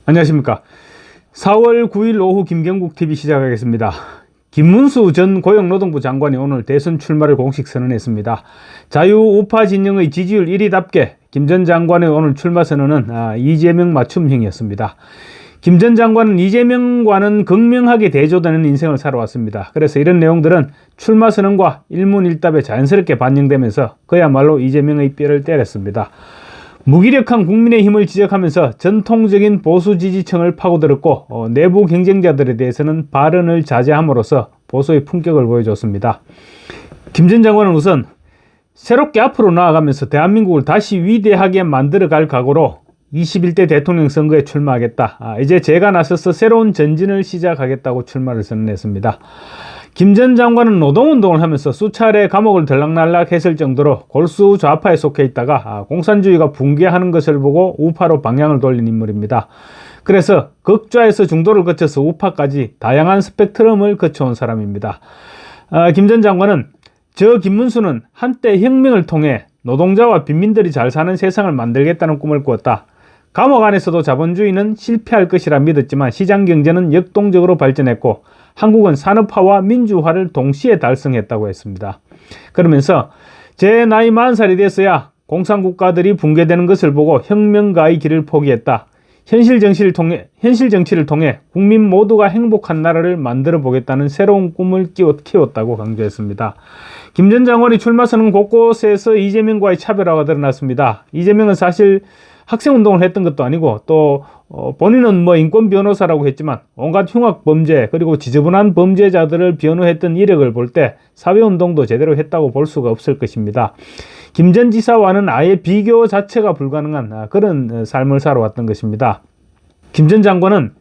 안녕하십니까. 4월 9일 오후 김경국TV 시작하겠습니다. 김문수 전 고용노동부 장관이 오늘 대선 출마를 공식 선언했습니다. 자유우파 진영의 지지율 1위답게 김 전 장관의 오늘 출마 선언은 이재명 맞춤형이었습니다. 김 전 장관은 이재명과는 극명하게 대조되는 인생을 살아왔습니다. 그래서 이런 내용들은 출마 선언과 일문일답에 자연스럽게 반영되면서 그야말로 이재명의 뼈를 때렸습니다. 무기력한 국민의힘을 지적하면서 전통적인 보수 지지층을 파고들었고 내부 경쟁자들에 대해서는 발언을 자제함으로써 보수의 품격을 보여줬습니다. 김 전 장관은 우선 새롭게 앞으로 나아가면서 대한민국을 다시 위대하게 만들어갈 각오로 21대 대통령 선거에 출마하겠다. 이제 제가 나서서 새로운 전진을 시작하겠다고 출마를 선언했습니다. 김 전 장관은 노동운동을 하면서 수차례 감옥을 들락날락 했을 정도로 골수 좌파에 속해 있다가 공산주의가 붕괴하는 것을 보고 우파로 방향을 돌린 인물입니다. 그래서 극좌에서 중도를 거쳐서 우파까지 다양한 스펙트럼을 거쳐온 사람입니다. 김 전 장관은 저 김문수는 한때 혁명을 통해 노동자와 빈민들이 잘 사는 세상을 만들겠다는 꿈을 꾸었다. 감옥 안에서도 자본주의는 실패할 것이라 믿었지만 시장경제는 역동적으로 발전했고 한국은 산업화와 민주화를 동시에 달성했다고 했습니다. 그러면서 제 나이 40살이 됐어야 공산국가들이 붕괴되는 것을 보고 혁명가의 길을 포기했다. 현실 정치를 통해 국민 모두가 행복한 나라를 만들어 보겠다는 새로운 꿈을 키웠다고 강조했습니다. 김 전 장관이 출마 선언 곳곳에서 이재명과의 차별화가 드러났습니다. 이재명은 사실 학생운동을 했던 것도 아니고 또 본인은 인권 변호사라고 했지만 온갖 흉악 범죄 그리고 지저분한 범죄자들을 변호했던 이력을 볼 때 사회운동도 제대로 했다고 볼 수가 없을 것입니다. 김 전 지사와는 아예 비교 자체가 불가능한 그런 삶을 살아왔던 것입니다. 김 전 장관은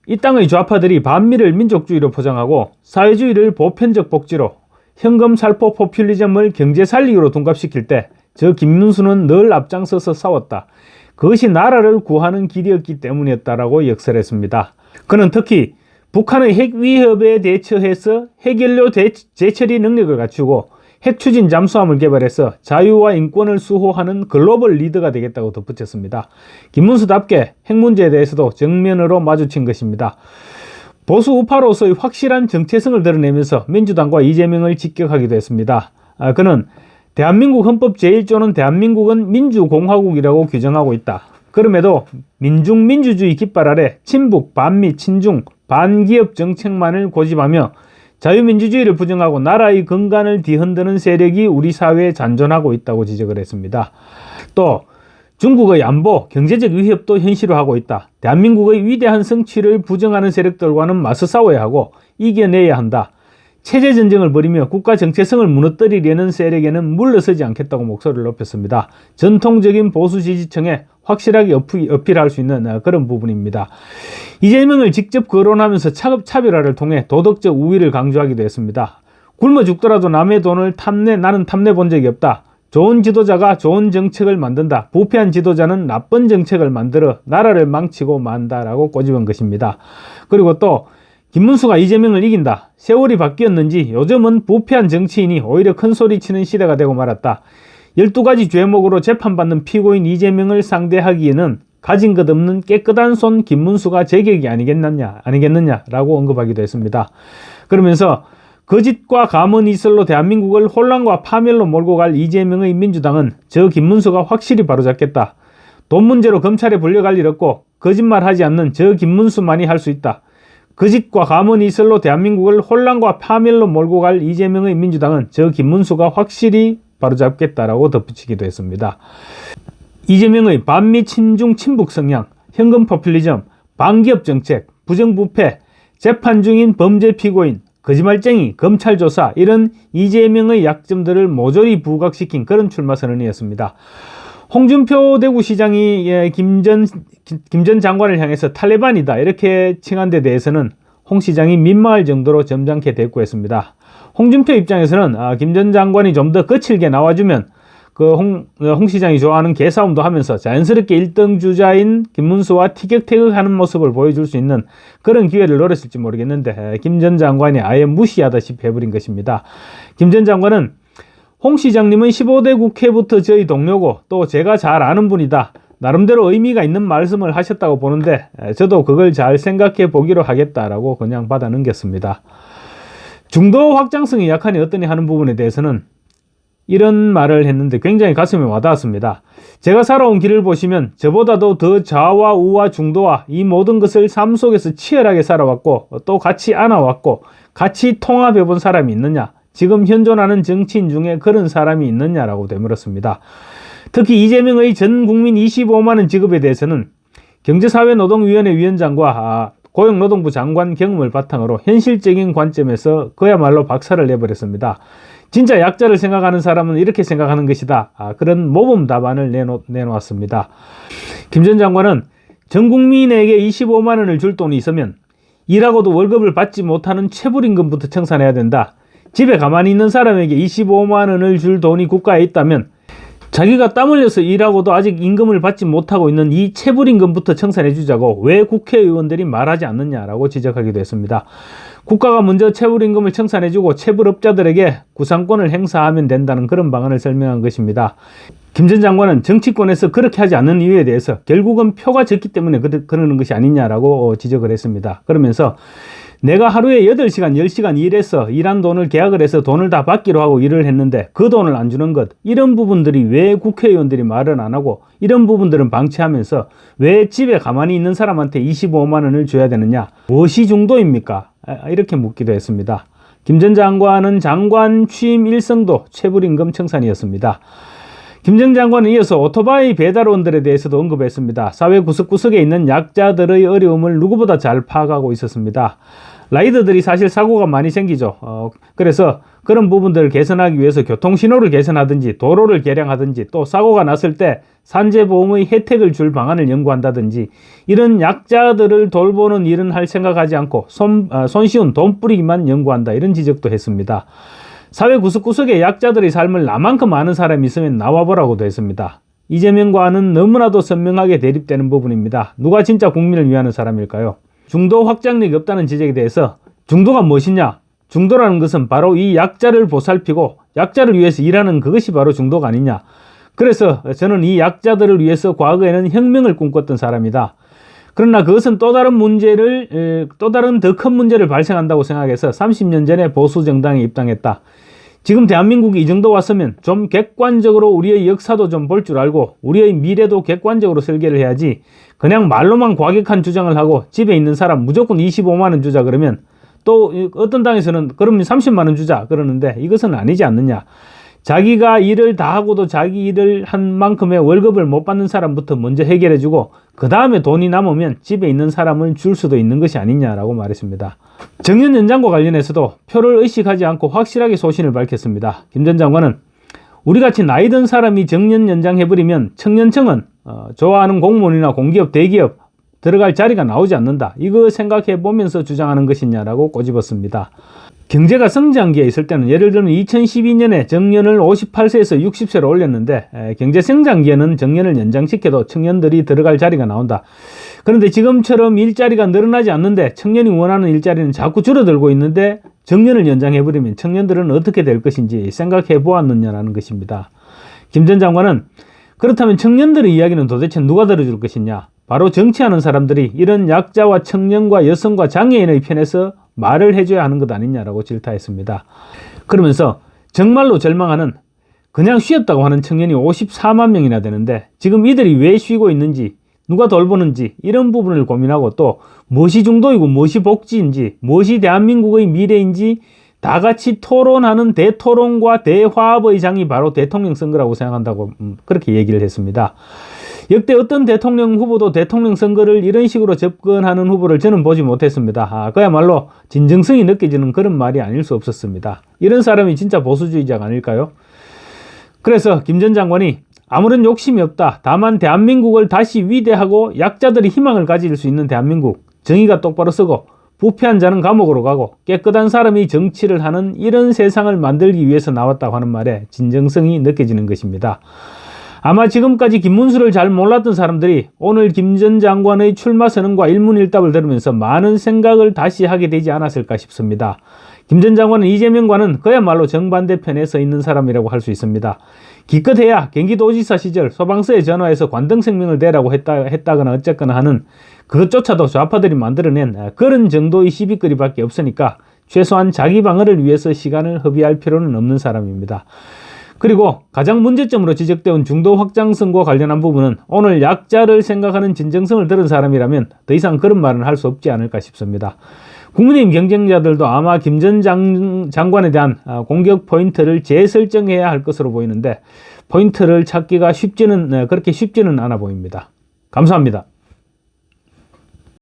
이 땅의 좌파들이 반미를 민족주의로 포장하고 사회주의를 보편적 복지로 현금 살포 포퓰리즘을 경제 살리기로 둔갑시킬 때 저 김문수는 늘 앞장서서 싸웠다. 그것이 나라를 구하는 길이었기 때문이었다라고 역설했습니다. 그는 특히 북한의 핵 위협에 대처해서 핵연료 재처리 능력을 갖추고 핵 추진 잠수함을 개발해서 자유와 인권을 수호하는 글로벌 리더가 되겠다고 덧붙였습니다. 김문수답게 핵 문제에 대해서도 정면으로 마주친 것입니다. 보수 우파로서의 확실한 정체성을 드러내면서 민주당과 이재명을 직격하기도 했습니다. 그는 대한민국 헌법 제1조는 대한민국은 민주공화국이라고 규정하고 있다. 그럼에도 민중민주주의 깃발 아래 친북, 반미, 친중, 반기업 정책만을 고집하며 자유민주주의를 부정하고 나라의 근간을 뒤흔드는 세력이 우리 사회에 잔존하고 있다고 지적을 했습니다. 또 중국의 안보, 경제적 위협도 현실화하고 있다. 대한민국의 위대한 성취를 부정하는 세력들과는 맞서 싸워야 하고 이겨내야 한다. 체제전쟁을 벌이며 국가 정체성을 무너뜨리려는 세력에는 물러서지 않겠다고 목소리를 높였습니다. 전통적인 보수 지지층에 확실하게 어필할 수 있는 그런 부분입니다. 이재명을 직접 거론하면서 차별화를 통해 도덕적 우위를 강조하기도 했습니다. 굶어 죽더라도 남의 돈을 나는 탐내 본 적이 없다. 좋은 지도자가 좋은 정책을 만든다. 부패한 지도자는 나쁜 정책을 만들어 나라를 망치고 만다라고 꼬집은 것입니다. 그리고 또 김문수가 이재명을 이긴다. 세월이 바뀌었는지 요즘은 부패한 정치인이 오히려 큰소리치는 시대가 되고 말았다. 12가지 죄목으로 재판받는 피고인 이재명을 상대하기에는 가진 것 없는 깨끗한 손 김문수가 제격이 아니겠느냐라고 언급하기도 했습니다. 그러면서 거짓과 가문 이설로 대한민국을 혼란과 파멸로 몰고 갈 이재명의 민주당은 저 김문수가 확실히 바로잡겠다. 돈 문제로 검찰에 불려갈 일 없고 거짓말하지 않는 저 김문수만이 할 수 있다. 거짓과 가문 이설로 대한민국을 혼란과 파멸로 몰고 갈 이재명의 민주당은 저 김문수가 확실히 바로잡겠다라고 덧붙이기도 했습니다. 이재명의 반미 친중 친북 성향, 현금 포퓰리즘, 반기업 정책, 부정부패, 재판 중인 범죄 피고인, 거짓말쟁이, 검찰 조사 이런 이재명의 약점들을 모조리 부각시킨 그런 출마 선언이었습니다. 홍준표 대구시장이 김 전 장관을 향해서 탈레반이다 이렇게 칭한 데 대해서는 홍 시장이 민망할 정도로 점잖게 대꾸했습니다. 홍준표 입장에서는 김 전 장관이 좀 더 거칠게 나와주면 홍 시장이 좋아하는 개싸움도 하면서 자연스럽게 1등 주자인 김문수와 티격태격하는 모습을 보여줄 수 있는 그런 기회를 노렸을지 모르겠는데 김 전 장관이 아예 무시하다시피 해버린 것입니다. 김 전 장관은 홍 시장님은 15대 국회부터 저희 동료고 또 제가 잘 아는 분이다. 나름대로 의미가 있는 말씀을 하셨다고 보는데 저도 그걸 잘 생각해 보기로 하겠다라고 그냥 받아 넘겼습니다. 중도 확장성이 약하니 어떠니 하는 부분에 대해서는 이런 말을 했는데 굉장히 가슴에 와닿았습니다. 제가 살아온 길을 보시면 저보다도 더 좌와 우와 중도와 이 모든 것을 삶 속에서 치열하게 살아왔고 또 같이 안아왔고 같이 통합해 본 사람이 있느냐, 지금 현존하는 정치인 중에 그런 사람이 있느냐라고 되물었습니다. 특히 이재명의 전 국민 25만원 지급에 대해서는 경제사회노동위원회 위원장과 고용노동부 장관 경험을 바탕으로 현실적인 관점에서 그야말로 박살을 내버렸습니다. 진짜 약자를 생각하는 사람은 이렇게 생각하는 것이다. 그런 모범 답안을 내놓았습니다. 김 전 장관은 전 국민에게 25만 원을 줄 돈이 있으면 일하고도 월급을 받지 못하는 체불임금부터 청산해야 된다. 집에 가만히 있는 사람에게 25만 원을 줄 돈이 국가에 있다면 자기가 땀 흘려서 일하고도 아직 임금을 받지 못하고 있는 이 체불임금부터 청산해 주자고 왜 국회의원들이 말하지 않느냐라고 지적하기도 했습니다. 국가가 먼저 체불임금을 청산해주고 체불업자들에게 구상권을 행사하면 된다는 그런 방안을 설명한 것입니다. 김 전 장관은 정치권에서 그렇게 하지 않는 이유에 대해서 결국은 표가 적기 때문에 그러는 것이 아니냐라고 지적을 했습니다. 그러면서 내가 하루에 8시간, 10시간 일해서 일한 돈을 계약을 해서 돈을 다 받기로 하고 일을 했는데 그 돈을 안 주는 것, 이런 부분들이 왜 국회의원들이 말은 안 하고 이런 부분들은 방치하면서 왜 집에 가만히 있는 사람한테 25만 원을 줘야 되느냐, 무엇이 중도입니까? 이렇게 묻기도 했습니다. 김 전 장관은 장관 취임 일성도 체불임금 청산이었습니다. 김 전 장관은 이어서 오토바이 배달원들에 대해서도 언급했습니다. 사회 구석구석에 있는 약자들의 어려움을 누구보다 잘 파악하고 있었습니다. 라이더들이 사실 사고가 많이 생기죠. 그래서 그런 부분들을 개선하기 위해서 교통신호를 개선하든지 도로를 개량하든지 또 사고가 났을 때 산재보험의 혜택을 줄 방안을 연구한다든지 이런 약자들을 돌보는 일은 할 생각하지 않고 손쉬운 돈 뿌리기만 연구한다, 이런 지적도 했습니다. 사회 구석구석에 약자들의 삶을 나만큼 아는 사람이 있으면 나와보라고도 했습니다. 이재명과는 너무나도 선명하게 대립되는 부분입니다. 누가 진짜 국민을 위하는 사람일까요? 중도 확장력이 없다는 지적에 대해서 중도가 무엇이냐? 중도라는 것은 바로 이 약자를 보살피고 약자를 위해서 일하는 그것이 바로 중도가 아니냐. 그래서 저는 이 약자들을 위해서 과거에는 혁명을 꿈꿨던 사람이다. 그러나 그것은 또 다른 더 큰 문제를 발생한다고 생각해서 30년 전에 보수정당에 입당했다. 지금 대한민국이 이 정도 왔으면 좀 객관적으로 우리의 역사도 좀 볼 줄 알고 우리의 미래도 객관적으로 설계를 해야지, 그냥 말로만 과격한 주장을 하고 집에 있는 사람 무조건 25만 원 주자 그러면, 또 어떤 당에서는 그러면 30만 원 주자 그러는데 이것은 아니지 않느냐. 자기가 일을 다 하고도 자기 일을 한 만큼의 월급을 못 받는 사람부터 먼저 해결해주고 그 다음에 돈이 남으면 집에 있는 사람을 줄 수도 있는 것이 아니냐라고 말했습니다. 정년 연장과 관련해서도 표를 의식하지 않고 확실하게 소신을 밝혔습니다. 김 전 장관은 우리같이 나이 든 사람이 정년 연장해버리면 청년층은 좋아하는 공무원이나 공기업, 대기업 들어갈 자리가 나오지 않는다. 이거 생각해 보면서 주장하는 것이냐라고 꼬집었습니다. 경제가 성장기에 있을 때는 예를 들면 2012년에 정년을 58세에서 60세로 올렸는데 경제 성장기에는 정년을 연장시켜도 청년들이 들어갈 자리가 나온다. 그런데 지금처럼 일자리가 늘어나지 않는데 청년이 원하는 일자리는 자꾸 줄어들고 있는데 정년을 연장해버리면 청년들은 어떻게 될 것인지 생각해 보았느냐라는 것입니다. 김 전 장관은 그렇다면 청년들의 이야기는 도대체 누가 들어줄 것이냐? 바로 정치하는 사람들이 이런 약자와 청년과 여성과 장애인의 편에서 말을 해줘야 하는 것 아니냐라고 질타했습니다. 그러면서 정말로 절망하는, 그냥 쉬었다고 하는 청년이 54만 명이나 되는데 지금 이들이 왜 쉬고 있는지, 누가 돌보는지 이런 부분을 고민하고 또 무엇이 중도이고 무엇이 복지인지 무엇이 대한민국의 미래인지 다 같이 토론하는 대토론과 대화합의 장이 바로 대통령 선거라고 생각한다고 그렇게 얘기를 했습니다. 역대 어떤 대통령 후보도 대통령 선거를 이런 식으로 접근하는 후보를 저는 보지 못했습니다. 그야말로 진정성이 느껴지는 그런 말이 아닐 수 없었습니다. 이런 사람이 진짜 보수주의자가 아닐까요? 그래서 김 전 장관이 아무런 욕심이 없다. 다만 대한민국을 다시 위대하고 약자들이 희망을 가질 수 있는 대한민국, 정의가 똑바로 서고 부패한 자는 감옥으로 가고 깨끗한 사람이 정치를 하는 이런 세상을 만들기 위해서 나왔다고 하는 말에 진정성이 느껴지는 것입니다. 아마 지금까지 김문수를 잘 몰랐던 사람들이 오늘 김 전 장관의 출마 선언과 일문일답을 들으면서 많은 생각을 다시 하게 되지 않았을까 싶습니다. 김 전 장관은 이재명과는 그야말로 정반대편에 서 있는 사람이라고 할 수 있습니다. 기껏해야 경기도지사 시절 소방서에 전화해서 관등생명을 대라고 했다거나 어쨌거나 하는 그것조차도 좌파들이 만들어낸 그런 정도의 시비거리밖에 없으니까 최소한 자기 방어를 위해서 시간을 허비할 필요는 없는 사람입니다. 그리고 가장 문제점으로 지적되어 중도 확장성과 관련한 부분은 오늘 약자를 생각하는 진정성을 들은 사람이라면 더 이상 그런 말은 할 수 없지 않을까 싶습니다. 국민의힘 경쟁자들도 아마 김 전 장관에 대한 공격 포인트를 재설정해야 할 것으로 보이는데 포인트를 찾기가 그렇게 쉽지는 않아 보입니다. 감사합니다.